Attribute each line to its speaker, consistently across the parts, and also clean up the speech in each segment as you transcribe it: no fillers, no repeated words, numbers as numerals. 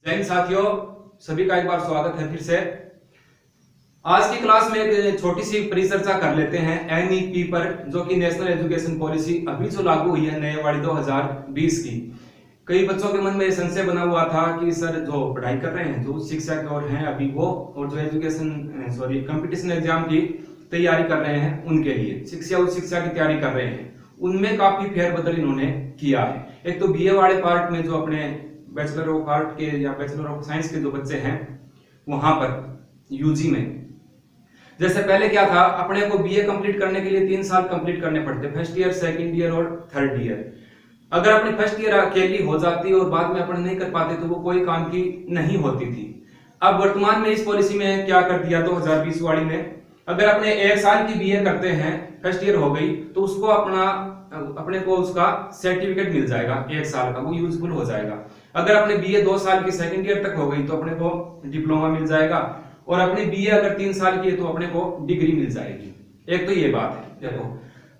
Speaker 1: जय हिंद साथियों, सभी का एक बार स्वागत है फिर से। आज की क्लास में एक छोटी सी परिचर्चा कर लेते हैं एनईपी पर, जो कि नेशनल एजुकेशन पॉलिसी अभी जो लागू हुई है नए वाली 2020 की। कई बच्चों के मन में संशय बना हुआ था कि सर जो पढ़ाई कर रहे हैं, जो उच्च शिक्षा की ओर हैं अभी वो, और जो एजुकेशन कंपटीशन एग्जाम की तैयारी कर रहे हैं उनके लिए उच्च शिक्षा की तैयारी कर रहे हैं, उनमें काफी फेरबदल इन्होंने किया है। एक तो बीए वाले पार्ट में जो अपने बैचलर ऑफ आर्ट के या बैचलर ऑफ साइंस के जो बच्चे हैं वहां पर यूजी में, जैसे पहले क्या था, अपने को बीए कंप्लीट करने के लिए 3 साल कंप्लीट करने पड़ते, फर्स्ट ईयर, सेकंड ईयर और थर्ड ईयर। अगर अपनी फर्स्ट ईयर अकेली हो जाती और बाद में अपन नहीं कर पाते तो वो कोई काम की नहीं होती थी। अब वर्तमान में इस पॉलिसी में क्या कर दिया 2020 वाली में, अगर अपने 1 साल की बीए करते हैं, फर्स्ट ईयर हो गई, तो उसको अपने को उसका सर्टिफिकेट मिल जाएगा 1 साल का, वो यूजफुल हो जाएगा। अगर अपने बीए 2 साल की सेकंड ईयर तक हो गई तो अपने को डिप्लोमा मिल जाएगा, और अपनी बीए अगर 3 साल की है तो अपने को डिग्री मिल जाएगी। एक तो ये बात है। देखो,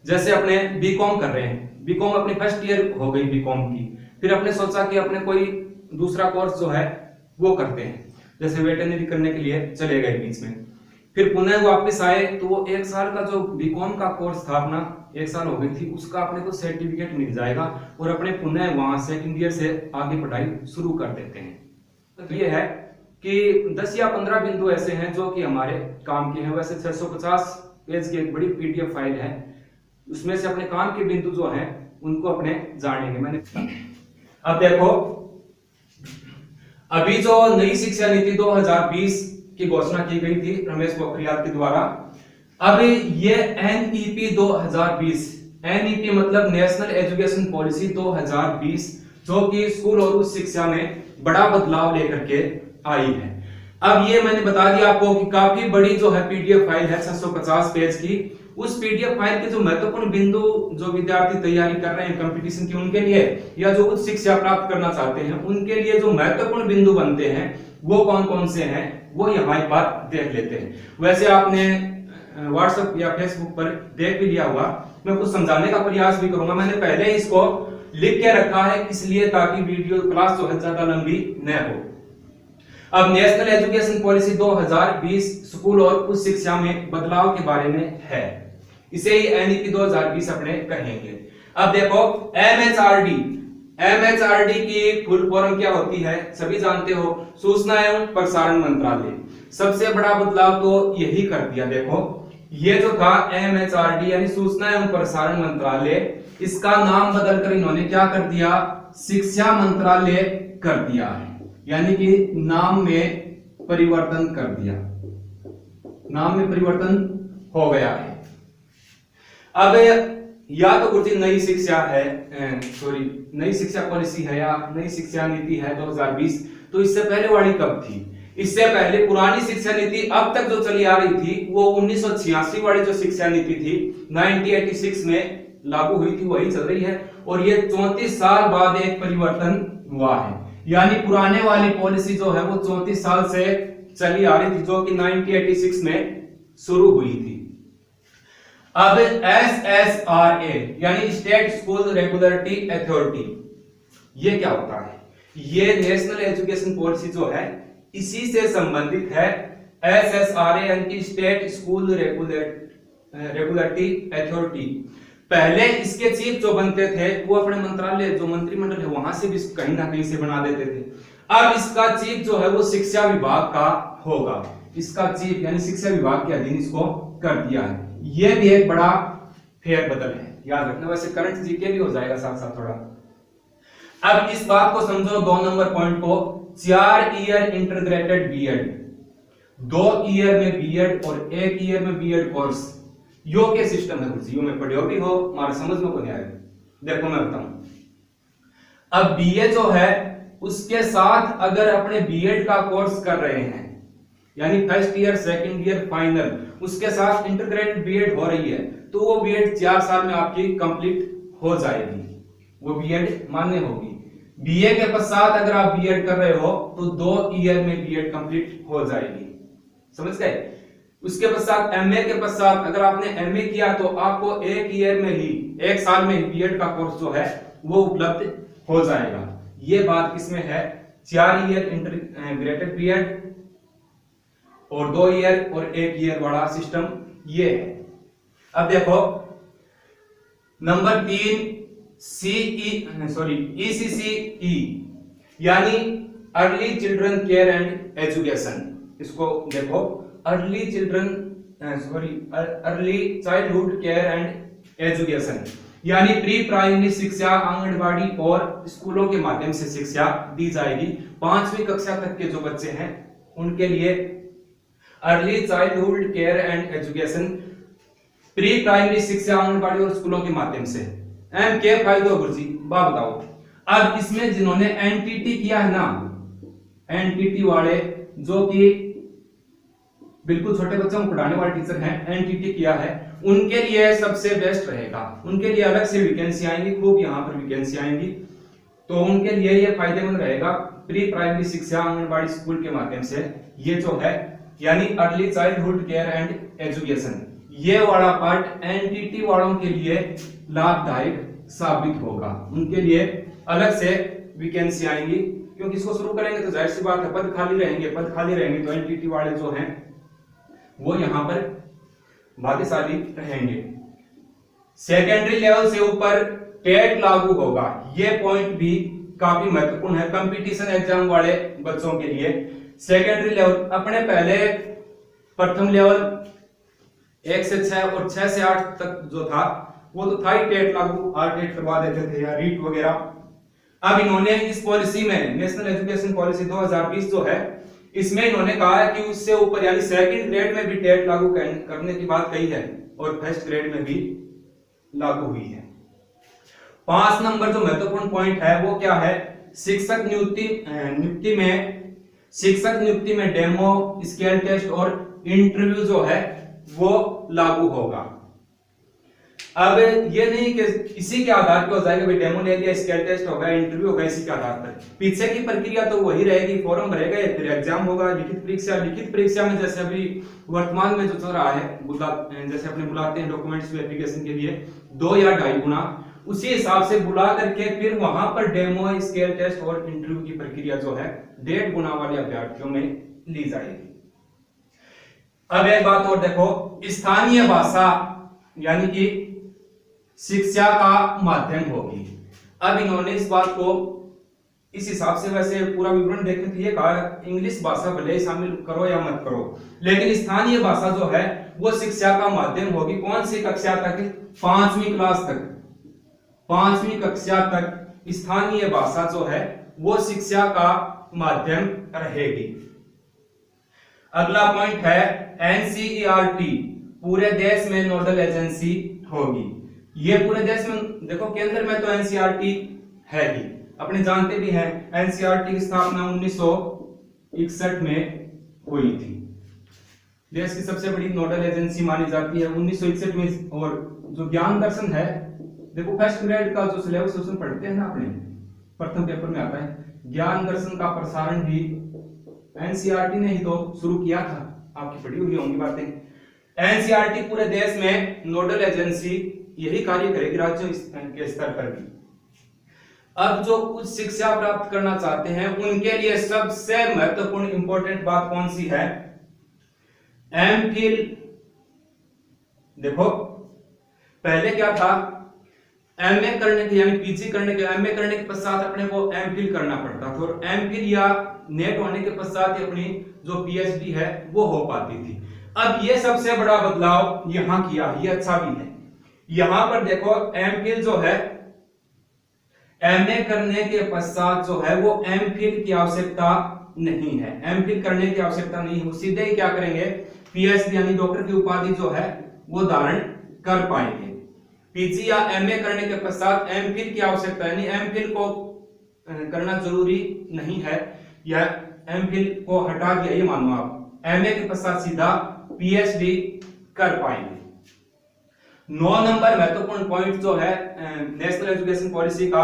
Speaker 1: जैसे अपने बीकॉम कर रहे हैं, बीकॉम अपनी फर्स्ट ईयर हो गई बीकॉम की, फिर अपने सोचा कि अपने कोई दूसरा कोर्स जो है वो करते हैं, जैसे वेटरनरी करने के लिए चले गए बीच में, फिर पुनः वापस आए तो वो 1 साल का जो बीकॉम का कोर्स था अपना 1 साल हो गई थी, उसका अपने को सर्टिफिकेट मिल जाएगा और अपने पुनः वहां सेकंड ईयर से आगे पढ़ाई शुरू कर देते हैं। तो ये है कि 10 या 15 बिंदु ऐसे हैं जो कि हमारे काम के हैं। वैसे 650 पेज की एक बड़ी पीडीएफ फाइल है, उसमें से अपने काम के बिंदु जो हैं उनको अपने जानेंगे। मैंने अब देखो, अभी जो नई शिक्षा नीति 2020 की घोषणा की गई थी रमेश पोखरियाल के द्वारा, अब ये एनईपी 2020, एनईपी मतलब नेशनल एजुकेशन पॉलिसी 2020, जो कि स्कूल और उच्च शिक्षा में बड़ा बदलाव लेकर के आई है। अब ये मैंने बता दिया आपको कि काफी बड़ी जो है पीडीएफ फाइल है 650 पेज की। उस पीडीएफ फाइल के जो महत्वपूर्ण बिंदु जो विद्यार्थी तैयारी कर रहे हैं कंपटीशन की उनके लिए, या जो उच्च शिक्षा प्राप्त करना चाहते हैं उनके लिए जो महत्वपूर्ण बिंदु बनते हैं वो कौन कौन से हैं, वो यहाँ एक बार देख लेते हैं। वैसे आपने व्हाट्सएप या फेसबुक पर देख भी लिया होगा, मैं कुछ समझाने का प्रयास भी करूंगा। मैंने पहले इसको लिख के रखा है इसलिए ताकि वीडियो क्लास जो है ज्यादा लंबी न हो। अब नेशनल एजुकेशन पॉलिसी 2020 स्कूल और उच्च शिक्षा में बदलाव के बारे में है, इसे ही एनईपी 2020 अपने कहेंगे। अब देखो, एमएचआरडी की फुल फॉर्म क्या होती है, सभी जानते हो, सूचना एवं प्रसारण मंत्रालय। सबसे बड़ा बदलाव तो यही कर दिया। देखो, ये जो था एमएचआरडी यानी सूचना एवं प्रसारण मंत्रालय, इसका नाम बदलकर इन्होंने क्या कर दिया, शिक्षा मंत्रालय कर दिया है, यानी कि नाम में परिवर्तन कर दिया, नाम में परिवर्तन हो गया है। अब या तो कुछ नई शिक्षा है, नई शिक्षा पॉलिसी है या नई शिक्षा नीति है 2020, तो इससे पहले वाली कब थी? इससे पहले पुरानी शिक्षा नीति अब तक जो चली आ रही थी वो 1986 वाली जो शिक्षा नीति थी 1986 में लागू हुई थी, वही चल रही है। और ये 34 साल बाद एक परिवर्तन हुआ है, यानी पुराने वाली पॉलिसी जो है वो 34 साल से चली आ रही थी, जो कि 1986 में शुरू हुई थी। अब SSRA यानी स्टेट स्कूल रेगुलेटरी अथॉरिटी, ये क्या होता है? ये नेशनल एजुकेशन पॉलिसी जो है इसी से संबंधित है। SSRA यानी स्टेट स्कूल रेगुलेटरी अथॉरिटी। पहले इसके चीफ जो बनते थे वो अपने मंत्रालय जो मंत्रिमंडल है वहां से भी कहीं ना कहीं से बना देते थे। अब इसका चीफ जो है वो शिक्षा विभाग का होगा, इसका चीफ यानी शिक्षा विभाग के अधीन इसको कर दिया है। ये भी एक बड़ा फेरबदल है, याद रखना। वैसे करंट जीके भी हो जाएगा साथ साथ थोड़ा। अब इस बात को समझो, 2 नंबर पॉइंट को, 4 ईयर इंटीग्रेटेड बीएड, 2 ईयर में बीएड और 1 ईयर में बीएड कोर्स, यो के सिस्टम है, यू में पढ़े भी हो, हमारे समझ में को नहीं आएगा। देखो मैं बताऊं, अब बीए जो है उसके साथ अगर अपने बीएड का कोर्स कर रहे हैं, यानी first year, second year, final, उसके साथ इंटीग्रेटेड बीएड हो रही है, तो वो बीएड 4 साल में आपकी कंप्लीट हो जाएगी, वो बीएड मान्य होगी। बीए के पश्चात अगर आप बीएड कर रहे हो तो 2 ईयर में बीएड कंप्लीट हो जाएगी, समझ गए। उसके पश्चात एमए के पश्चात अगर आपने एमए किया तो आपको 1 ईयर में ही, 1 साल में ही बीएड का कोर्स जो है वो उपलब्ध हो जाएगा। ये बात किसमें है, 4 ईयर इंटीग्रेटेड पीरियड और 2 ईयर और 1 ईयर वाला सिस्टम ये है। अब देखो नंबर 3 ECCE यानी early children care and education. इसको देखो early childhood care and education यानी प्री प्राइमरी शिक्षा आंगनबाड़ी और स्कूलों के माध्यम से शिक्षा दी जाएगी। 5वीं कक्षा तक के जो बच्चे हैं उनके लिए early childhood care and education, pre primary शिक्षा आंगनबाड़ी और स्कूलों के माध्यम से। एम के फायदे गुरुजी बात बताओ। अब इसमें जिन्होंने एनटीटी किया है ना, एनटीटी वाले जो कि बिल्कुल छोटे बच्चों को पढ़ाने वाले टीचर हैं, एनटीटी किया है, उनके लिए सबसे बेस्ट रहेगा। उनके लिए अलग से वैकेंसी आएंगी, खूब यहाँ पर वैकेंसी आएंगी, तो उनके लिए ये फायदेमंद रहेगा। प्री प्राइमरी शिक्षा आंगनबाड़ी स्कूल के माध्यम से ये जो है यानी early childhood care and education, ये वाला पार्ट एनटीटी वालों के लिए लाभदायक साबित होगा। उनके लिए अलग से वैकेंसी आएंगी, क्योंकि इसको शुरू करेंगे तो जाहिर सी बात है पद खाली रहेंगे तो एनटीटी वाले जो हैं वो यहाँ पर भाग्यशाली रहेंगे। सेकेंडरी लेवल से ऊपर टेट लागू होगा, ये पॉइंट भी काफी महत्वपूर्ण है कंपटीशन एग्जाम वाले बच्चों के लिए। सेकेंडरी लेवल अपने पहले प्रथम लेवल 1 से 6 और 6 से 8 तक जो था वो तो था ही टेट लागू, टेट करवा देते थे या रीट वगैरह। अब इन्होंने इस पॉलिसी में नेशनल एजुकेशन पॉलिसी 2020 जो है इसमें इन्होंने कहा है कि उससे ऊपर यानी सेकंड ग्रेड में भी टेट लागू करने की बात कही है और फर्स्ट ग्रेड में भी लागू हुई है। 5 नंबर जो महत्वपूर्ण पॉइंट है वो क्या है, शिक्षक नियुक्ति में डेमो, स्केल टेस्ट और इंटरव्यू जो है वो लागू होगा। अब ये नहीं कि इसी के आधार पर हो जाएगा, भाई डेमो ले लिया, स्केल टेस्ट होगा, इंटरव्यू होगा, इसी के आधार पर। पीछे की प्रक्रिया तो वही रहेगी, फॉर्म भरेगा, फिर एग्जाम होगा, लिखित परीक्षा में जैसे अभी वर्तमान में जो चल रहा है, जैसे अपने बुलाते हैं डॉक्यूमेंट्स वेरिफिकेशन के लिए 2 या 2.5 गुना, उसी हिसाब से बुला करके फिर वहां पर डेमो, स्केल टेस्ट और इंटरव्यू की प्रक्रिया जो है 1.5 गुना वाले अभ्यर्थियों में ली जाएगी। अब एक बात और देखो, स्थानीय भाषा यानी कि शिक्षा का माध्यम होगी। अब इन्होंने इस बात को इस हिसाब से वैसे पूरा विवरण देखने के लिए कहा इंग्लिश भाषा भले ही शामिल करो या मत करो, लेकिन स्थानीय भाषा जो है वो शिक्षा का माध्यम होगी। कौन सी कक्षा तक? 5वीं क्लास तक, 5वीं कक्षा तक स्थानीय भाषा जो है वो शिक्षा का माध्यम रहेगी। अगला पॉइंट है एनसीईआरटी पूरे देश में नोडल एजेंसी होगी। ये पूरे देश में देखो, केंद्र में तो एनसीईआरटी है ही, अपने जानते भी हैं एनसीईआरटी की स्थापना 1961 में हुई थी। देश की सबसे बड़ी नोडल एजेंसी मानी जाती है 1961 में। और जो ज्ञान दर्शन है, देखो फर्स्ट ग्रेड का जो सिलेबस उसमें पढ़ते हैं ना, अपने प्रथम पेपर में आता है, ज्ञान दर्शन का प्रसारण भी एनसीईआरटी ने ही तो शुरू किया था। आपकी पढ़ी हुई होंगी बातें। एनसीईआरटी पूरे देश में नोडल एजेंसी यही कार्य करेगी राज्यों के स्तर पर भी। अब जो उच्च शिक्षा प्राप्त करना चाहते हैं उनके लिए सबसे महत्वपूर्ण इंपॉर्टेंट बात कौन सी है? एमफिल। देखो पहले क्या था, एमए करने के यानी पीजी करने के, एमए करने के पश्चात अपने को एमफिल करना पड़ता था, और एमफिल या नेट होने के पश्चात ही अपनी जो पीएचडी है वो हो पाती थी। अब ये सबसे बड़ा बदलाव यहां किया, ये अच्छा भी है। यहां पर देखो एमफिल जो है, एमए करने के पश्चात जो है वो एमफिल की आवश्यकता नहीं है, एमफिल करने की आवश्यकता नहीं है, सीधे ही क्या करेंगे, पीएचडी यानी डॉक्टर की उपाधि जो है वो धारण कर पाएंगे। पीजी या एमए करने के पश्चात एमफिल की आवश्यकता यानी एमफिल को करना जरूरी नहीं है, या एमफिल को हटा दिया ये मानो आप, एमए के पश्चात सीधा पीएचडी कर पाएंगे। 9 नंबर महत्वपूर्ण पॉइंट जो है नेशनल एजुकेशन पॉलिसी का,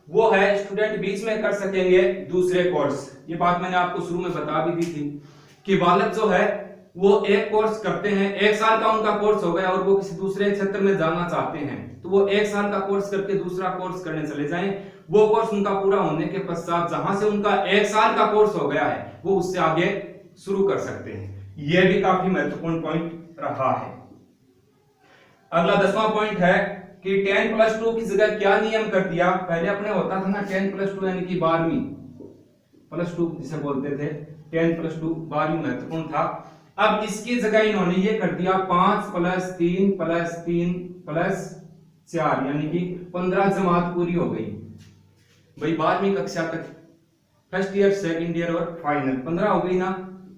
Speaker 1: वो है स्टूडेंट बीच में कर सकेंगे दूसरे कोर्स। ये बात मैंने आपको शुरू में बता भी दी थी कि बालक जो है वो एक कोर्स करते हैं, 1 साल का उनका कोर्स हो गया और वो किसी दूसरे क्षेत्र में जाना चाहते हैं तो वो 1 साल का कोर्स करके दूसरा कोर्स करने चले जाएं, वो कोर्स उनका पूरा होने के पश्चात जहां से उनका 1 साल का कोर्स हो गया है वो उससे आगे शुरू कर सकते हैं। यह भी काफी महत्वपूर्ण पॉइंट रहा है। अगला 10वां पॉइंट है कि 10+2 की जगह क्या नियम कर दिया। पहले अपने होता था ना 10+2 यानी कि 12वीं +2 जिसे बोलते थे, 10+2 12वीं महत्वपूर्ण था। अब इसकी जगह इन्होंने ये कर दिया 5+3+3+4 यानी कि 15 जमात पूरी हो गई भाई 12वीं कक्षा तक, फर्स्ट ईयर, सेकंड ईयर और फाइनल 15 हो गई ना।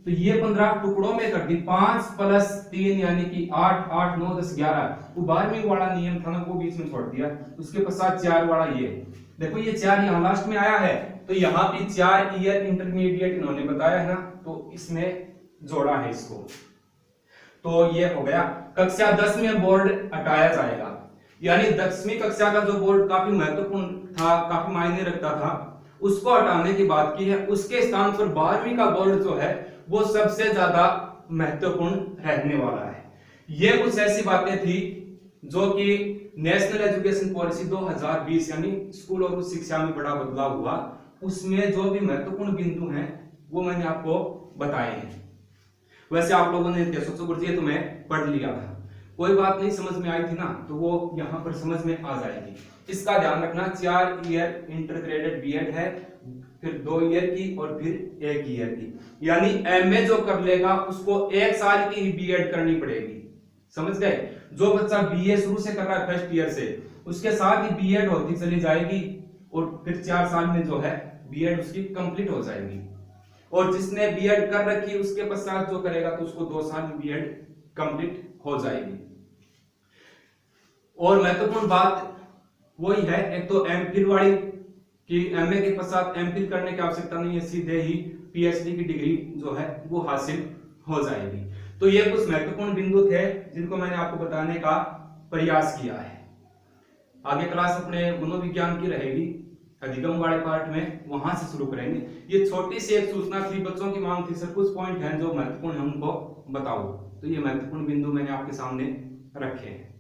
Speaker 1: तो ये 15 टुकड़ों में कर दी, 5+3 यानी कि 8, 8, 9, 10, 11। वो 12वीं वाला नियम था ना वो बीच में छोड़ दिया। उसके पश्चात 4 वाला ये देखो, ये 4 यहाँ लास्ट में आया है तो यहाँ भी 4 ईयर इंटरमीडिएट इन्होंने बताया है ना, तो इसमें जोड़ा है इसको। तो ये हो गया। कक्षा 10 में बोर्ड हटाया जाएगा, यानी 10वीं कक्षा का जो बोर्ड काफी महत्वपूर्ण था, काफी मायने रखता था, उसको हटाने की बात की है। उसके स्थान पर 12वीं का बोर्ड जो है वो सबसे ज्यादा महत्वपूर्ण रहने वाला है। ये कुछ ऐसी बातें थी जो कि नेशनल एजुकेशन पॉलिसी 2020 यानी स्कूल और उच्च शिक्षा में बड़ा बदलाव हुआ, उसमें जो भी महत्वपूर्ण बिंदु हैं वो मैंने आपको बताए हैं। वैसे आप लोगों ने तो मैं पढ़ लिया था, कोई बात नहीं समझ में आई थी ना, तो वो यहाँ पर समझ में आ जाएगी। इसका ध्यान रखना, 4 ईयर इंटरग्रेडेड बीएड है, फिर 2 ईयर की और फिर 1 ईयर की, यानी एमए जो कर लेगा उसको 1 साल की ही बीएड करनी पड़ेगी। समझ गए? जो बच्चा बीए शुरू से कर रहा है फर्स्ट ईयर से, उसके साथ ही बीएड होती चली जाएगी और फिर 4 साल में जो है बीएड उसकी कंप्लीट हो जाएगी। और जिसने बीएड कर रखी उसके पश्चात जो करेगा तो उसको 2 साल में बीएड कंप्लीट हो जाएगी। और महत्वपूर्ण बात वही है, एक तो एमफिल वाली कि एमए के पश्चात एमफिल करने की आवश्यकता नहीं है, सीधे ही पीएचडी की डिग्री जो है वो हासिल हो जाएगी। तो ये कुछ महत्वपूर्ण बिंदु थे जिनको मैंने आपको बताने का प्रयास किया है। आगे क्लास अपने मनोविज्ञान की रहेगी, अधिगम वाले पार्ट में, वहां से शुरू करेंगे। ये छोटी सी एक सूचना थी, बच्चों की मांग थी सर कुछ पॉइंट हैं जो महत्वपूर्ण हमको बताओ, तो ये महत्वपूर्ण बिंदु मैंने आपके सामने रखे हैं।